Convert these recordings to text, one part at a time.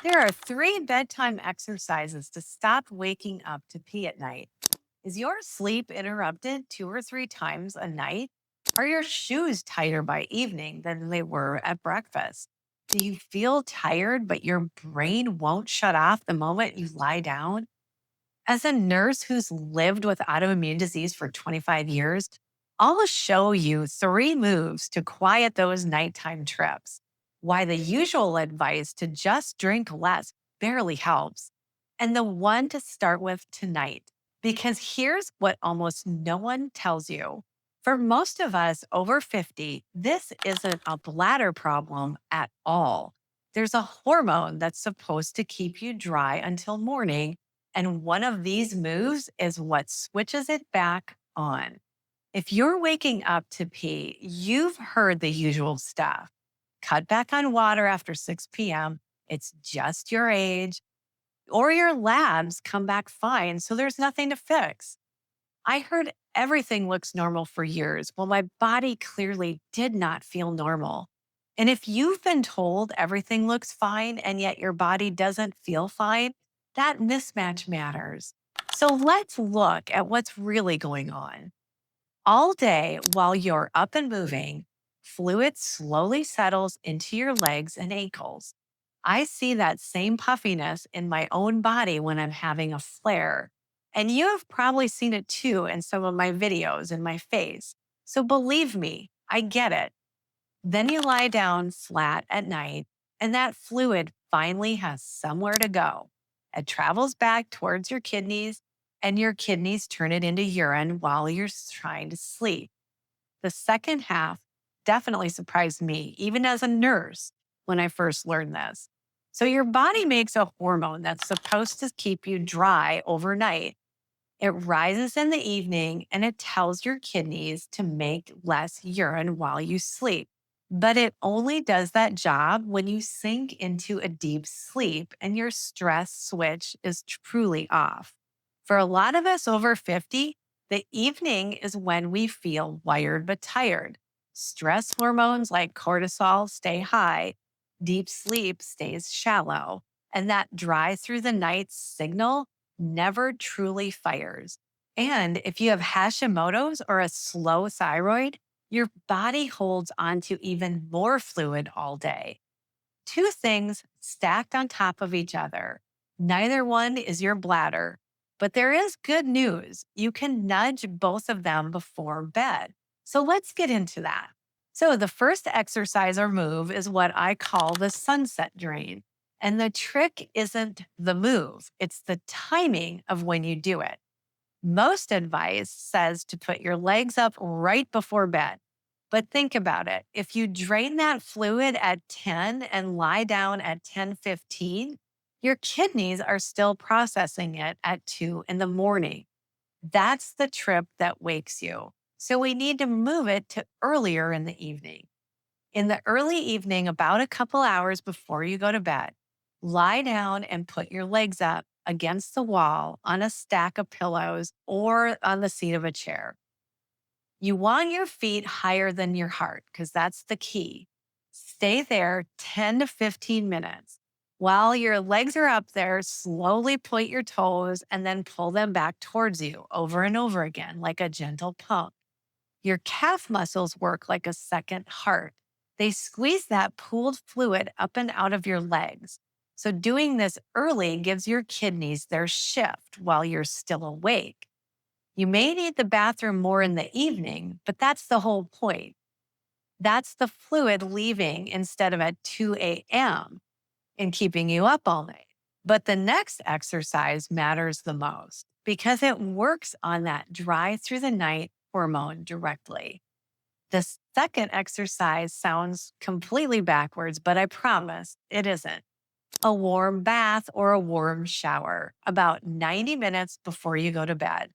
There are three bedtime exercises to stop waking up to pee at night. Is your sleep interrupted two or three times a night? Are your shoes tighter by evening than they were at breakfast? Do you feel tired, but your brain won't shut off the moment you lie down? As a nurse who's lived with autoimmune disease for 25 years, I'll show you three moves to quiet those nighttime trips. Why the usual advice to just drink less barely helps. And the one to start with tonight. Because here's what almost no one tells you. For most of us over 50, this isn't a bladder problem at all. There's a hormone that's supposed to keep you dry until morning, and one of these moves is what switches it back on. If you're waking up to pee, you've heard the usual stuff. Cut back on water after 6 p.m. It's just your age, or your labs come back fine, so there's nothing to fix. I heard everything looks normal for years. Well, my body clearly did not feel normal. And if you've been told everything looks fine and yet your body doesn't feel fine, that mismatch matters. So let's look at what's really going on. All day while you're up and moving, fluid slowly settles into your legs and ankles. I see that same puffiness in my own body when I'm having a flare. And you have probably seen it too in some of my videos in my face. So believe me, I get it. Then you lie down flat at night, and that fluid finally has somewhere to go. It travels back towards your kidneys, and your kidneys turn it into urine while you're trying to sleep. The second half definitely surprised me, even as a nurse, when I first learned this. So, your body makes a hormone that's supposed to keep you dry overnight. It rises in the evening and it tells your kidneys to make less urine while you sleep. But it only does that job when you sink into a deep sleep and your stress switch is truly off. For a lot of us over 50, the evening is when we feel wired but tired. Stress hormones like cortisol stay high, deep sleep stays shallow, and that dry through the night signal never truly fires. And if you have Hashimoto's or a slow thyroid, your body holds onto even more fluid all day. Two things stacked on top of each other. Neither one is your bladder, but there is good news. You can nudge both of them before bed. So let's get into that. So, the first exercise or move is what I call the sunset drain. And the trick isn't the move, it's the timing of when you do it. Most advice says to put your legs up right before bed. But think about it. If you drain that fluid at 10 and lie down at 10:15, your kidneys are still processing it at 2 in the morning. That's the trip that wakes you. So we need to move it to earlier in the evening. In the early evening, about a couple hours before you go to bed, lie down and put your legs up against the wall on a stack of pillows or on the seat of a chair. You want your feet higher than your heart because that's the key. Stay there 10 to 15 minutes. While your legs are up there, slowly point your toes and then pull them back towards you over and over again, like a gentle pump. Your calf muscles work like a second heart. They squeeze that pooled fluid up and out of your legs. So, doing this early gives your kidneys their shift while you're still awake. You may need the bathroom more in the evening, but that's the whole point. That's the fluid leaving instead of at 2 a.m. and keeping you up all night. But the next exercise matters the most because it works on that dry through the night hormone directly. The second exercise sounds completely backwards, but I promise it isn't. A warm bath or a warm shower about 90 minutes before you go to bed.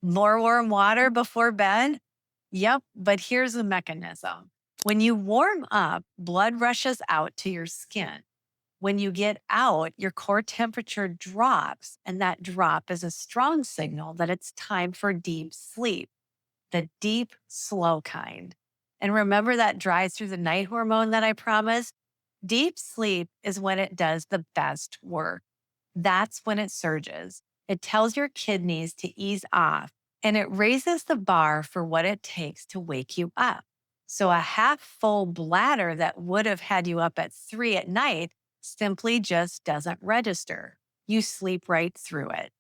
More warm water before bed? Yep, but here's the mechanism. When you warm up, blood rushes out to your skin. When you get out, your core temperature drops, and that drop is a strong signal that it's time for deep sleep, the deep, slow kind. And remember that dry through the night hormone that I promised? Deep sleep is when it does the best work. That's when it surges. It tells your kidneys to ease off and it raises the bar for what it takes to wake you up. So, a half full bladder that would have had you up at 3 at night simply just doesn't register. You sleep right through it.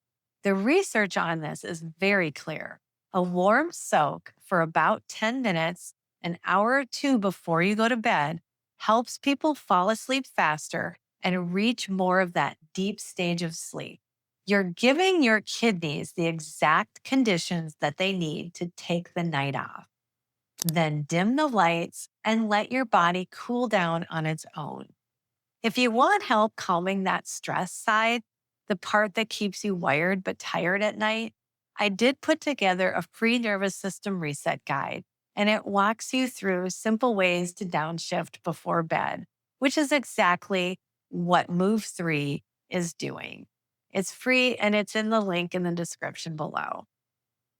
The research on this is very clear. A warm soak for about 10 minutes, an hour or two before you go to bed, helps people fall asleep faster and reach more of that deep stage of sleep. You're giving your kidneys the exact conditions that they need to take the night off. Then dim the lights and let your body cool down on its own. If you want help calming that stress side, the part that keeps you wired but tired at night, I did put together a free nervous system reset guide, and it walks you through simple ways to downshift before bed, which is exactly what Move 3 is doing. It's free and it's in the link in the description below.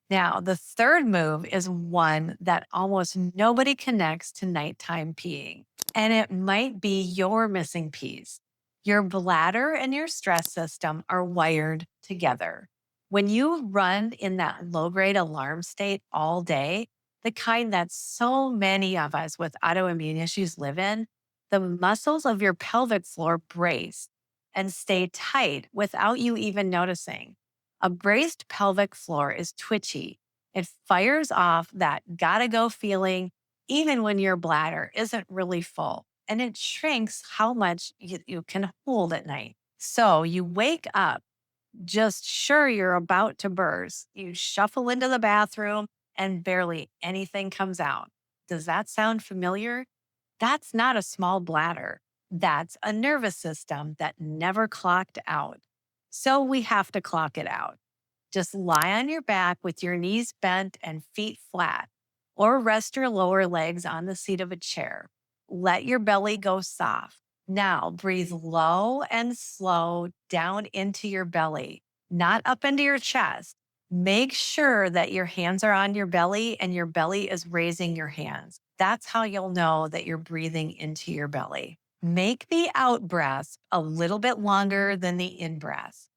Now, the third move is one that almost nobody connects to nighttime peeing, and it might be your missing piece. Your bladder and your stress system are wired together. When you run in that low grade alarm state all day, the kind that so many of us with autoimmune issues live in, the muscles of your pelvic floor brace and stay tight without you even noticing. A braced pelvic floor is twitchy. It fires off that gotta go feeling, even when your bladder isn't really full, and it shrinks how much you can hold at night. So you wake up just sure you're about to burst. You shuffle into the bathroom and barely anything comes out. Does that sound familiar? That's not a small bladder. That's a nervous system that never clocked out. So we have to clock it out. Just lie on your back with your knees bent and feet flat, or rest your lower legs on the seat of a chair. Let your belly go soft. Now breathe low and slow down into your belly, not up into your chest. Make sure that your hands are on your belly and your belly is raising your hands. That's how you'll know that you're breathing into your belly. Make the out breath a little bit longer than the in breath.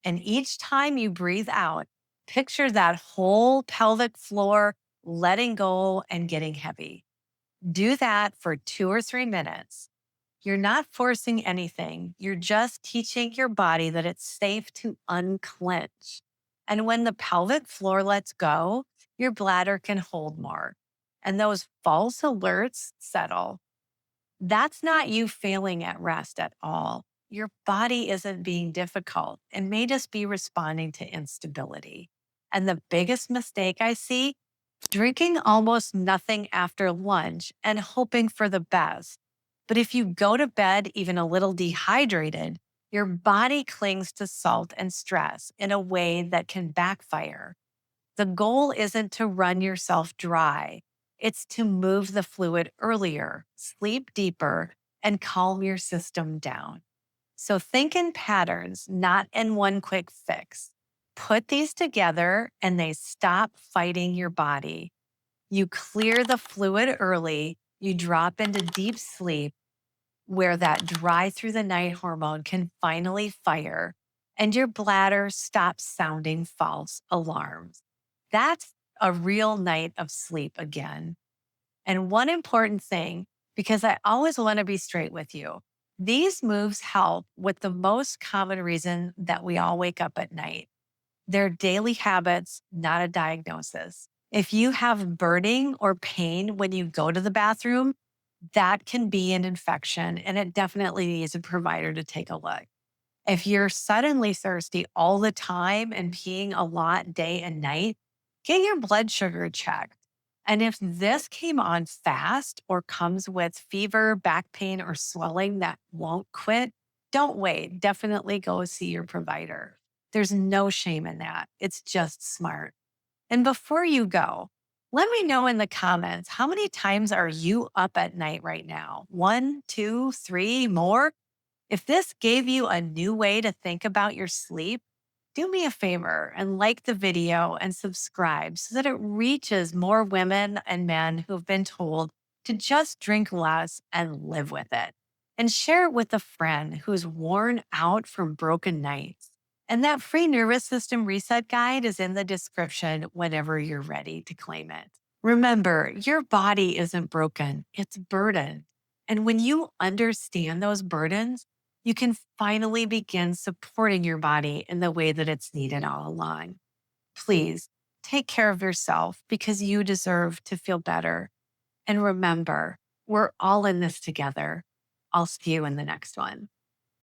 And each time you breathe out, picture that whole pelvic floor letting go and getting heavy. Do that for 2 or 3 minutes. You're not forcing anything. You're just teaching your body that it's safe to unclench. And when the pelvic floor lets go, your bladder can hold more. And those false alerts settle. That's not you failing at rest at all. Your body isn't being difficult and may just be responding to instability. And the biggest mistake I see, drinking almost nothing after lunch and hoping for the best. But if you go to bed even a little dehydrated, your body clings to salt and stress in a way that can backfire. The goal isn't to run yourself dry. It's to move the fluid earlier, sleep deeper, and calm your system down. So think in patterns, not in one quick fix. Put these together and they stop fighting your body. You clear the fluid early, you drop into deep sleep where that dry through the night hormone can finally fire and your bladder stops sounding false alarms. That's a real night of sleep again. And one important thing, because I always want to be straight with you, these moves help with the most common reason that we all wake up at night. They're daily habits, not a diagnosis. If you have burning or pain when you go to the bathroom, that can be an infection and it definitely needs a provider to take a look. If you're suddenly thirsty all the time and peeing a lot day and night, get your blood sugar checked. And if this came on fast or comes with fever, back pain, or swelling that won't quit, don't wait. Definitely go see your provider. There's no shame in that. It's just smart. And before you go, let me know in the comments how many times are you up at night right now? One, two, three, more? If this gave you a new way to think about your sleep, do me a favor and like the video and subscribe so that it reaches more women and men who've been told to just drink less and live with it. and share it with a friend who's worn out from broken nights. And that free nervous system reset guide is in the description whenever you're ready to claim it. Remember, your body isn't broken, it's burdened. And when you understand those burdens, you can finally begin supporting your body in the way that it's needed all along. Please take care of yourself because you deserve to feel better. And remember, we're all in this together. I'll see you in the next one.